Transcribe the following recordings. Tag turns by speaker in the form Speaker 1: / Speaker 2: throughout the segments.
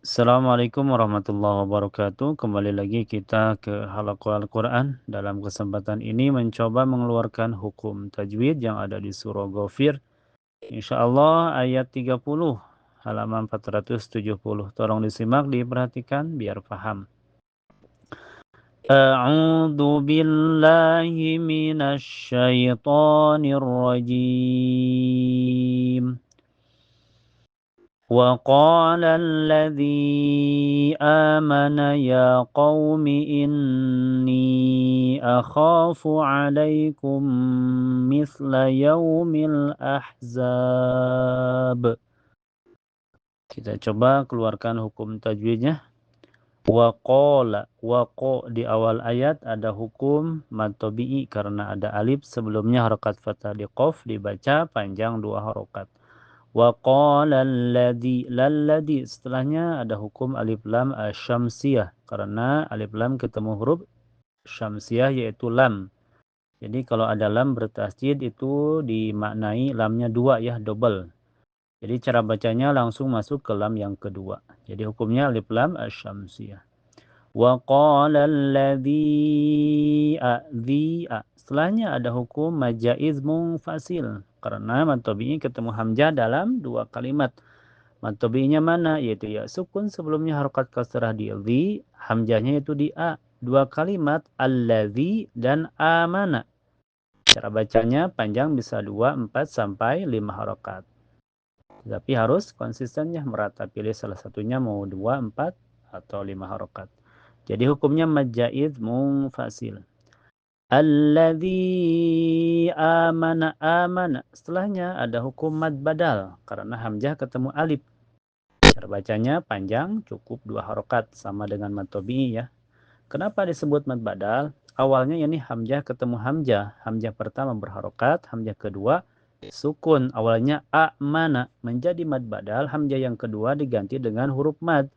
Speaker 1: Assalamualaikum warahmatullahi wabarakatuh. Kembali lagi kita ke Halaqah Al-Quran. Dalam kesempatan ini mencoba mengeluarkan hukum tajwid yang ada di surah Ghafir. Insyaallah ayat 30 halaman 470. Tolong disimak, diperhatikan biar paham. A'udzu billahi minasy syaithanir rajim. وقال الذي آمن يا قوم إني أخاف عليكم مثل يوم الأحزاب. Kita coba keluarkan hukum tajwidnya. Waqala, waqo di awal ayat ada hukum mad tabi'i karena ada alif sebelumnya harakat fathah di qaf dibaca panjang dua harokat. Wa qala lalladzi setelahnya ada hukum alif lam asyamsiyah karena alif lam ketemu huruf syamsiyah yaitu lam. Jadi kalau ada lam bertasydid itu dimaknai lamnya dua ya, double. Jadi cara bacanya langsung masuk ke lam yang kedua. Jadi hukumnya alif lam asyamsiyah. Wa qala alladzi setelahnya ada hukum majaiz munfasil karena mad tabi'i ketemu hamzah dalam dua kalimat. Mad tabi'inya mana? Yaitu ya sukun sebelumnya harakat kasrah di dzi, hamzahnya yaitu di a. Dua kalimat alladzi dan amana. Cara bacanya panjang bisa 2, 4 sampai 5 harakat. Tapi harus konsistennya merata, pilih salah satunya mau 2, 4 atau 5 harakat. Jadi hukumnya majaiz munfasil. Alladzi amana. Setelahnya ada hukum mad badal karena hamzah ketemu alif. Cara bacanya panjang, cukup 2 harokat sama dengan mad tabi'i ya. Kenapa disebut mad badal? Awalnya ini hamzah ketemu hamzah. Hamzah pertama berharokat, hamzah kedua sukun. Awalnya amana menjadi mad badal, hamzah yang kedua diganti dengan huruf mad.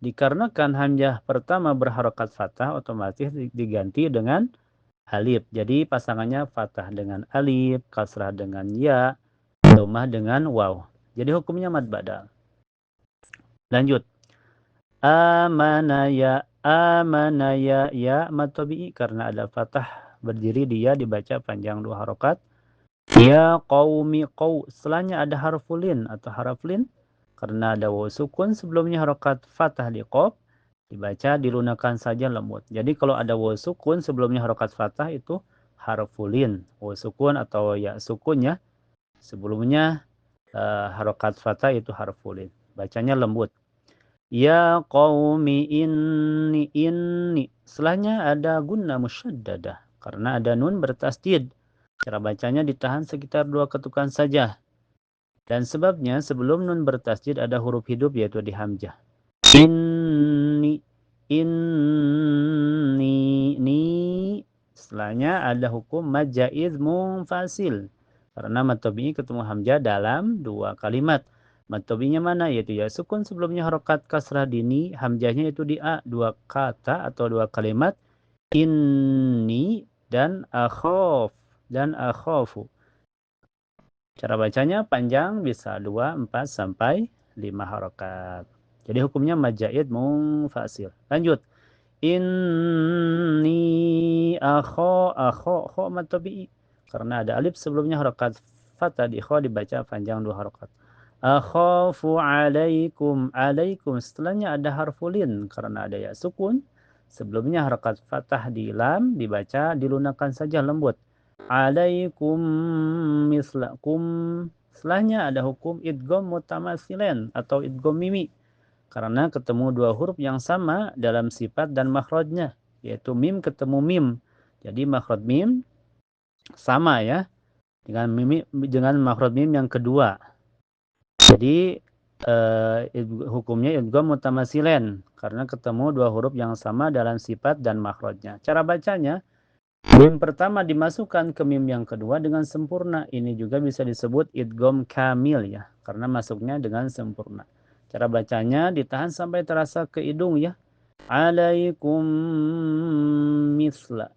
Speaker 1: Dikarenakan hamzah pertama berharokat fathah, otomatis diganti dengan alif. Jadi pasangannya fathah dengan alif, kasrah dengan ya, dhammah dengan waw. Jadi hukumnya mad badal. Lanjut. Amana ya mad tabi'i karena ada fathah berdiri dia dibaca panjang 2 harokat. Ya qaumi setelahnya ada harfulin atau haraflin karena ada waw sukun sebelumnya harokat fathah di qaf dibaca dilunakan saja lembut. Jadi kalau ada waw sukun sebelumnya harokat fathah itu harfulin, waw sukun atau ya sukunnya sebelumnya harokat fathah itu harfulin. Bacanya lembut. Ya qaumi inni. Setelahnya ada gunna musyaddadah karena ada nun bertasydid. Cara bacanya ditahan sekitar 2 ketukan saja. Dan sebabnya sebelum nun bertasydid ada huruf hidup yaitu di hamzah. Inni ni. Setelahnya ada hukum majaiz munfasil. Karena mad tabi'i ketemu hamzah dalam 2 kalimat. Mad tabi'inya mana? Yaitu ya sukun sebelumnya harokat kasrah dini, hamzahnya itu di a, 2 kata atau 2 kalimat. Inni dan akhafu. Cara bacanya panjang bisa 2, 4 sampai 5 harokat. Jadi hukumnya majaiz munfasil. Lanjut. Inni kho mad tabi'i karena ada alif sebelumnya harokat fathah di kho dibaca panjang 2 harokat. Akhafu alaikum setelahnya ada harfulin karena ada ya sukun sebelumnya harokat fathah di lam dibaca dilunakan saja lembut. Alaikum mislakum setelahnya ada hukum idgham mutamatsilan atau idgham mimi karena ketemu 2 huruf yang sama dalam sifat dan makhrajnya yaitu mim ketemu mim. Jadi makhraj mim sama ya dengan makhraj mim yang kedua. Jadi hukumnya idgham mutamatsilan karena ketemu 2 huruf yang sama dalam sifat dan makhrajnya. Cara bacanya mim pertama dimasukkan ke mim yang kedua dengan sempurna. Ini juga bisa disebut idgham kamil ya, karena masuknya dengan sempurna. Cara bacanya ditahan sampai terasa ke hidung ya. Alaikum misla.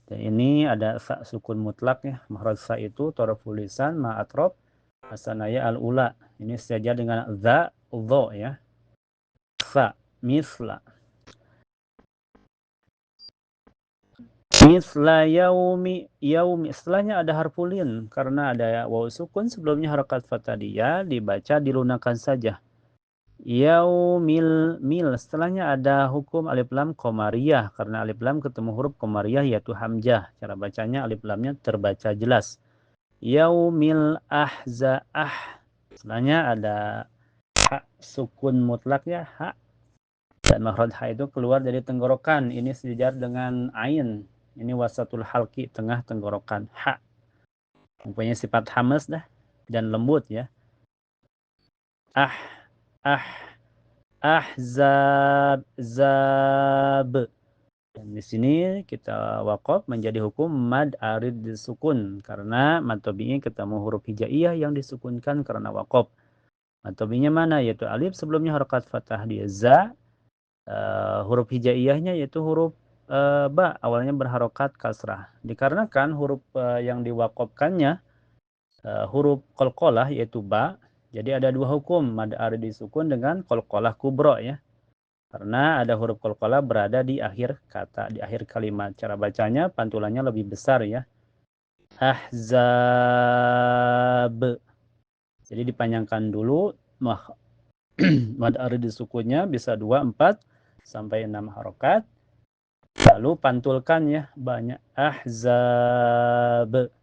Speaker 1: Dan ini ada sa sukun mutlak ya. Makhraj sa itu taraful lisan ma atraf Hasanaya al-ula. Ini sejajar dengan za, dho ya. Fa, misla. Misla yaumi, yaumi. Setelahnya ada harfulin. Karena ada waw sukun sebelumnya harakat fathah dia dibaca dilunakkan saja. Yaumil mil. Setelahnya ada hukum alif lam qamariyah. Karena alif lam ketemu huruf qamariyah yaitu hamzah. Cara bacanya alif lamnya terbaca jelas. Yaumil ahza'ah. Setelahnya ada ha sukun mutlak ya, ha. Dan makhraj ha itu keluar dari tenggorokan. Ini sejajar dengan ain. Ini wasatul halki, tengah tenggorokan. Ha. Mempunyai sifat hamas dah dan lembut ya. Ah, ah, ahzab, zab. Dan di sini kita waqaf menjadi hukum mad arid disukun karena mad tabi'i ketemu huruf hijaiyah yang disukunkan karena waqaf. Mad tabi'inya mana? Yaitu alif sebelumnya harakat fathah dia za. Huruf hijaiyahnya yaitu huruf ba, awalnya berharokat kasrah. Dikarenakan huruf yang diwakofkannya huruf qalqalah yaitu ba, jadi ada dua hukum mad arid disukun dengan qalqalah kubro ya. Karena ada huruf qalqalah berada di akhir kata, di akhir kalimat. Cara bacanya pantulannya lebih besar ya. Ahzab. Jadi dipanjangkan dulu mad arid disukunnya bisa 2, 4 sampai 6 harokat. Lalu pantulkan ya banyak ahzab.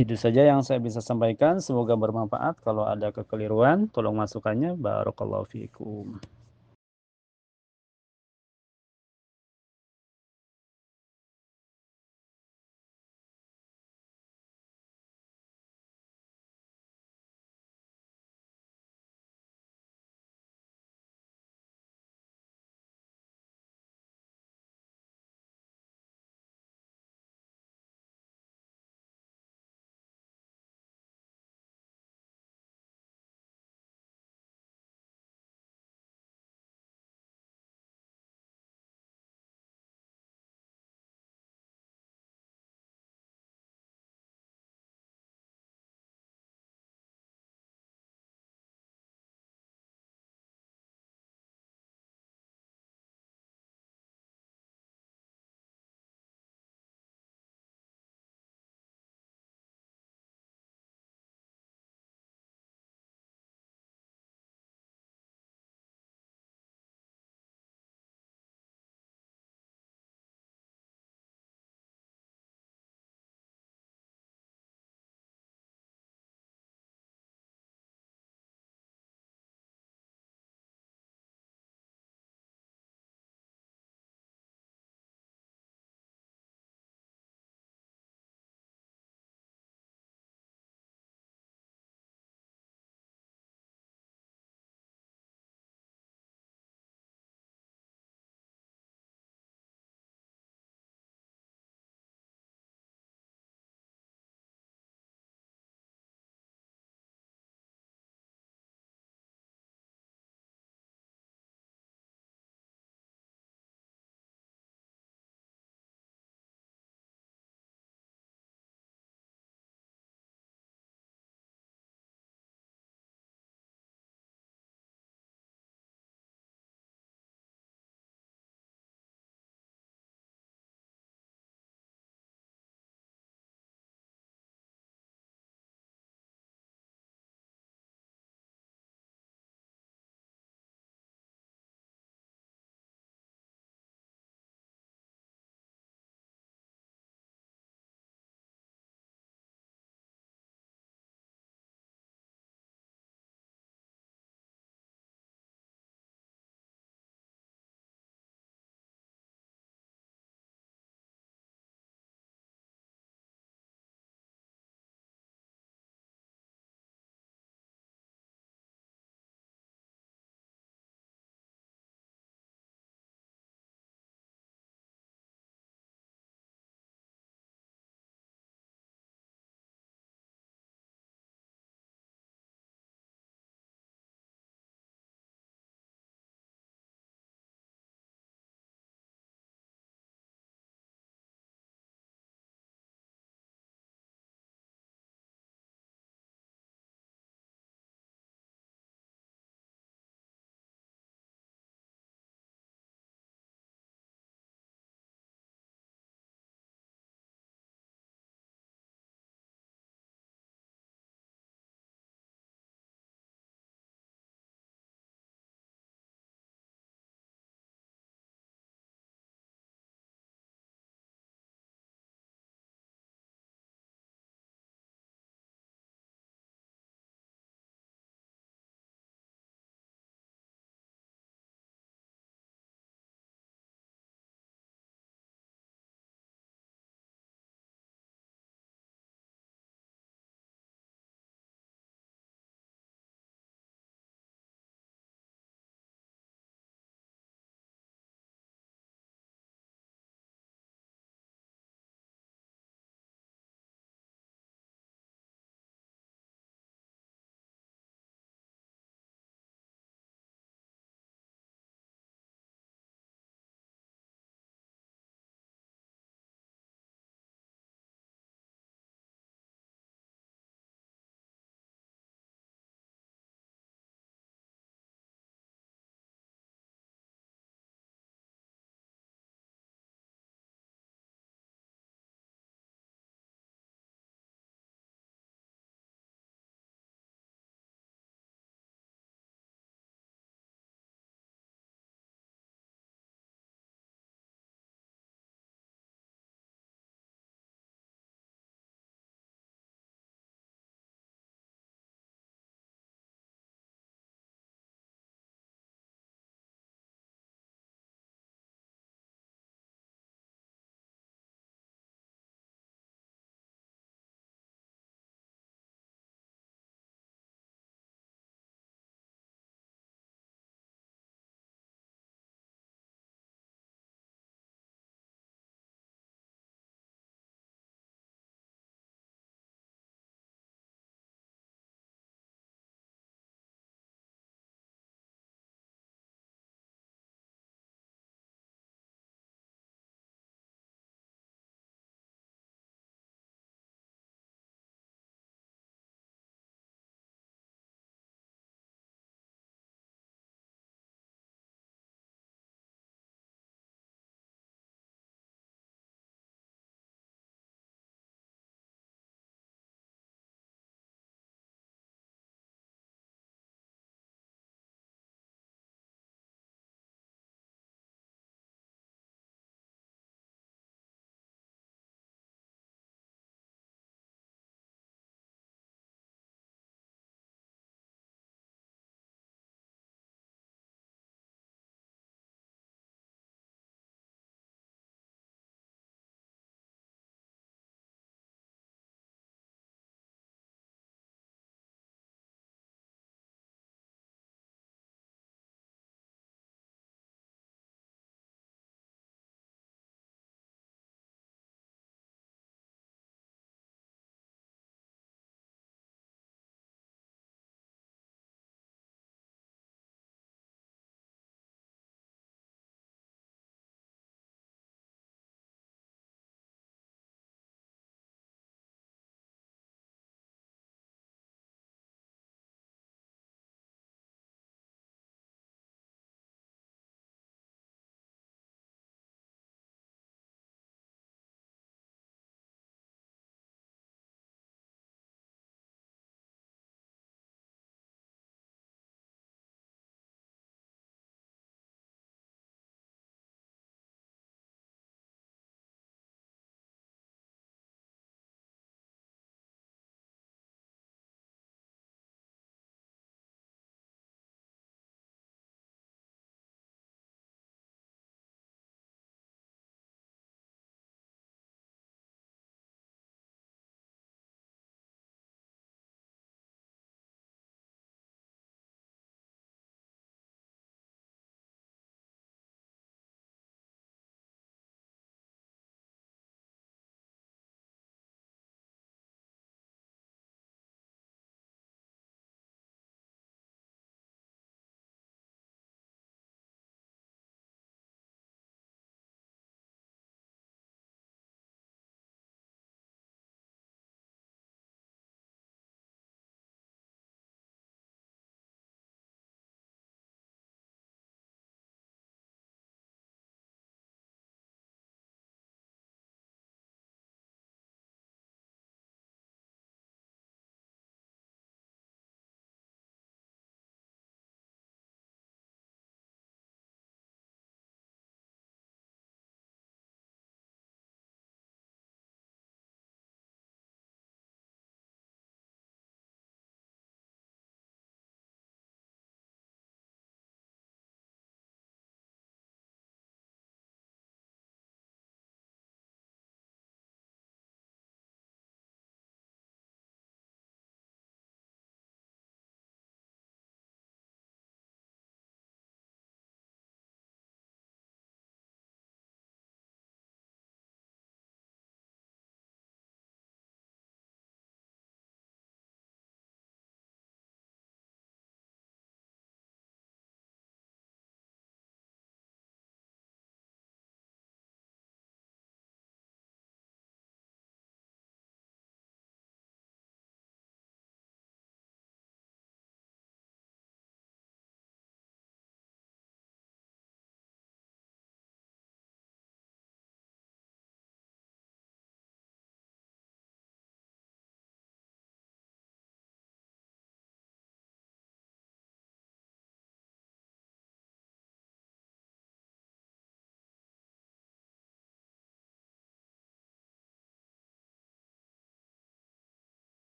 Speaker 1: Itu saja yang saya bisa sampaikan. Semoga bermanfaat. Kalau ada kekeliruan, tolong masukannya. Barakallahu fiikum.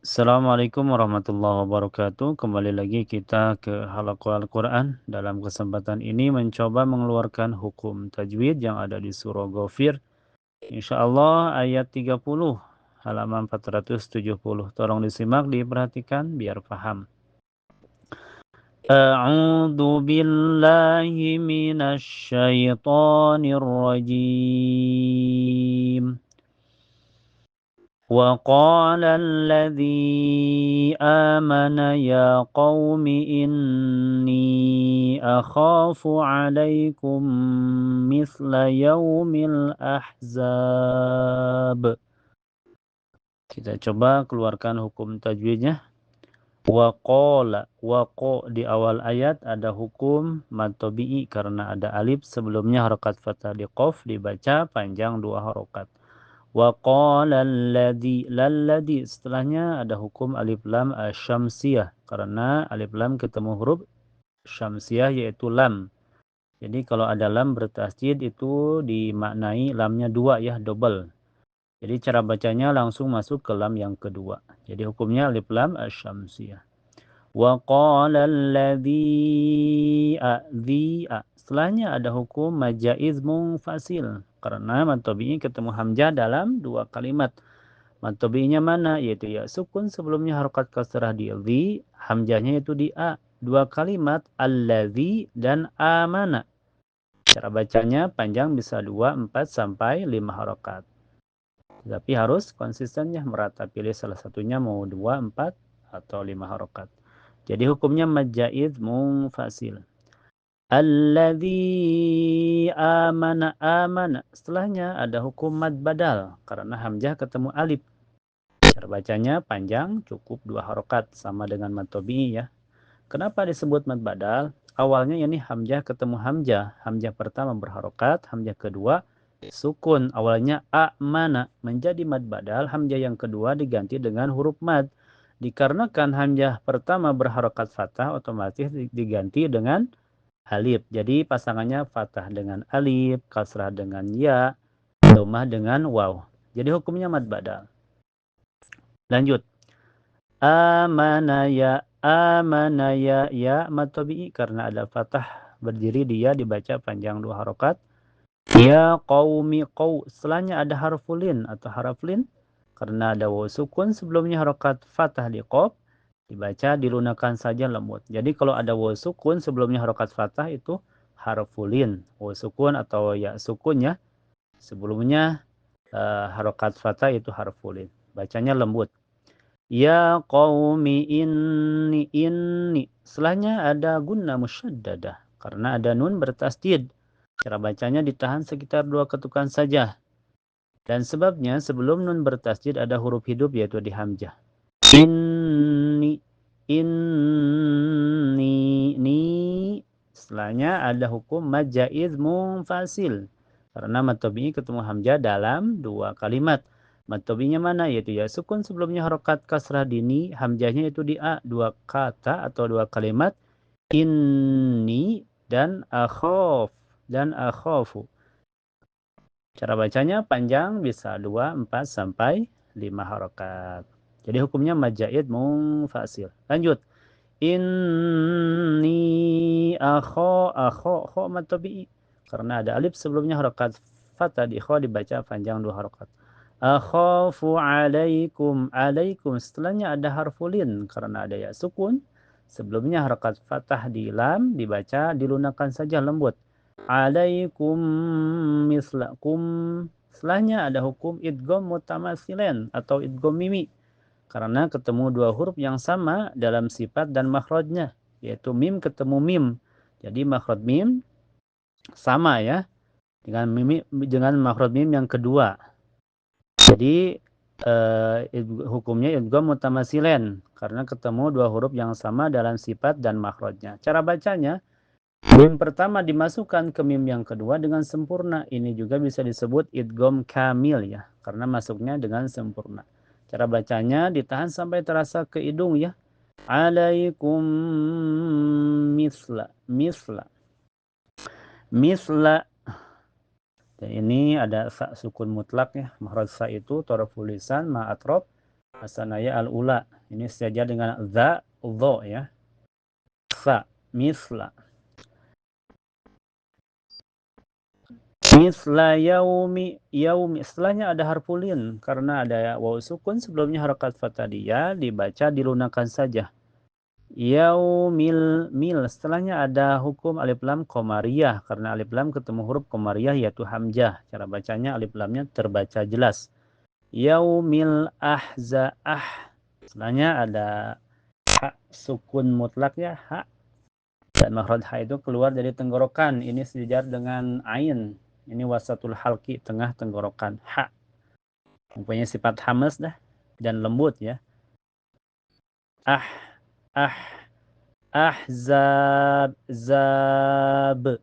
Speaker 1: Assalamualaikum warahmatullahi wabarakatuh. Kembali lagi kita ke Halaqah Al-Quran. Dalam kesempatan ini mencoba mengeluarkan hukum tajwid yang ada di surah Ghafir. Insyaallah ayat 30 halaman 470. Tolong disimak, diperhatikan biar paham. A'udzu billahi minasy syaithanir rajim. وقال الذي آمن يا قوم إني أخاف عليكم مثل يوم الأحزاب. Kita coba keluarkan hukum tajwidnya. Waqala, waqo di awal ayat ada hukum mad tabi'i karena ada alif sebelumnya harakat fathah di qaf dibaca panjang dua harokat. Wa qala lalladzi setelahnya ada hukum alif lam asyamsiyah karena alif lam ketemu huruf syamsiyah yaitu lam. Jadi kalau ada lam bertasydid itu dimaknai lamnya dua ya, double. Jadi cara bacanya langsung masuk ke lam yang kedua. Jadi hukumnya alif lam asyamsiyah. Wa qala alladzi setelahnya ada hukum majaiz munfasil karena mad tabi'i ketemu hamzah dalam dua kalimat. Mad tabi'inya mana? Yaitu ya sukun sebelumnya harakat kasrah di dzi, hamzahnya itu di a. Dua kalimat alladzi dan amana. Cara bacanya panjang bisa 2, 4 sampai 5 harakat. Tapi harus konsistennya merata, pilih salah satunya mau 2, 4 atau 5 harakat. Jadi hukumnya majaiz munfasil. Alladzi amana. Setelahnya ada hukum mad badal karena hamzah ketemu alif. Cara bacanya panjang, cukup 2 harokat sama dengan mad tabi'i ya. Kenapa disebut mad badal? Awalnya ini hamzah ketemu hamzah. Hamzah pertama berharokat, hamzah kedua sukun. Awalnya amana menjadi mad badal, hamzah yang kedua diganti dengan huruf mad. Dikarenakan hamzah pertama berharokat fathah, otomatis diganti dengan alif. Jadi pasangannya fathah dengan alif, kasrah dengan ya, dhammah dengan waw. Jadi hukumnya mad badal. Lanjut. Amana ya mad tabi'i karena ada fathah berdiri dia dibaca panjang 2 harokat. Ya qaumi setelahnya ada harfulin atau haraflin karena ada waw sukun sebelumnya harokat fathah di qaf dibaca dilunakan saja lembut. Jadi kalau ada waw sukun sebelumnya harokat fathah itu harfulin, waw sukun atau ya sukun ya. Sebelumnya harokat fathah itu harfulin. Bacanya lembut. Ya qaumi inni. Setelahnya ada gunna musyaddadah karena ada nun bertasydid. Cara bacanya ditahan sekitar 2 ketukan saja. Dan sebabnya sebelum nun bertasydid ada huruf hidup yaitu di hamzah. Inni ni. Setelahnya ada hukum majaiz munfasil karena mad tabi'i ketemu hamzah dalam 2 kalimat. Mad tabi'inya mana? Yaitu ya sukun sebelumnya harokat kasrah dini, hamzahnya itu di a, 2 kata atau 2 kalimat. Inni dan akhafu. Cara bacanya panjang bisa 2, 4 sampai 5 harokat. Jadi hukumnya majaiz munfasil. Lanjut. Inni kho mad tabi'i karena ada alif sebelumnya harokat fathah di kho dibaca panjang 2 harokat. Akhafu alaikum setelahnya ada harfulin karena ada ya sukun sebelumnya harokat fathah di lam dibaca dilunakan saja lembut. Alaikum mislakum setelahnya ada hukum idgham mutamatsilan atau idgham mimi karena ketemu 2 huruf yang sama dalam sifat dan makhrajnya yaitu mim ketemu mim. Jadi makhraj mim sama ya dengan makhraj mim yang kedua. Jadi hukumnya idgham mutamatsilan karena ketemu 2 huruf yang sama dalam sifat dan makhrajnya. Cara bacanya mim pertama dimasukkan ke mim yang kedua dengan sempurna. Ini juga bisa disebut idgham kamil ya, karena masuknya dengan sempurna. Cara bacanya ditahan sampai terasa ke hidung ya. Alaikum misla. Dan ini ada sa sukun mutlak ya. Makhraj sa itu taraful lisan ma atraf Hasanaya al-ula. Ini sejajar dengan dha, dho ya. Fa, misla. Misla yaumi, yaumi. Setelahnya ada harfulin. Karena ada waw sukun sebelumnya harakat fathah dia dibaca dilunakkan saja. Yaumil mil. Setelahnya ada hukum alif lam qamariyah. Karena alif lam ketemu huruf qamariyah yaitu hamzah. Cara bacanya alif lamnya terbaca jelas. Yaumil ahza'ah. Setelahnya ada ha sukun mutlak ya, ha. Dan makhraj ha itu keluar dari tenggorokan. Ini sejajar dengan ain. Ini wasatul halki, tengah tenggorokan. Ha. Mempunyai sifat hamas dah dan lembut ya. Ah, ah, ahzab, zab.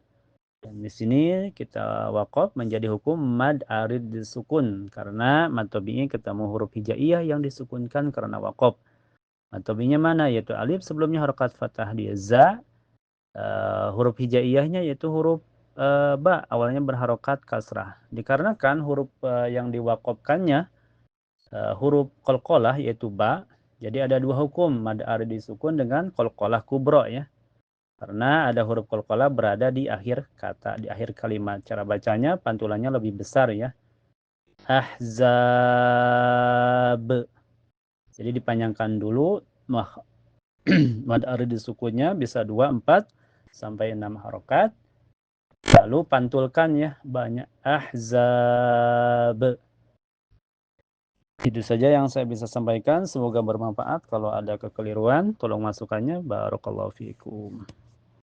Speaker 1: Dan di sini kita waqaf menjadi hukum mad arid disukun karena mad tabi'i ketemu huruf hijaiyah yang disukunkan karena waqaf. Mad tabi'inya mana? Yaitu alif sebelumnya harakat fathah dia za. Huruf hijaiyahnya yaitu huruf ba, awalnya berharokat kasrah. Dikarenakan huruf yang diwakofkannya huruf qalqalah yaitu ba, jadi ada dua hukum mad arid disukun dengan qalqalah kubro ya. Karena ada huruf qalqalah berada di akhir kata, di akhir kalimat. Cara bacanya pantulannya lebih besar ya. Ahzab. Jadi dipanjangkan dulu mad arid disukunnya bisa 2, 4 sampai 6 harokat. Lalu pantulkan ya banyak ahzab. Itu saja yang saya bisa sampaikan. Semoga bermanfaat. Kalau ada kekeliruan, tolong masukannya. Barakallahu fiikum.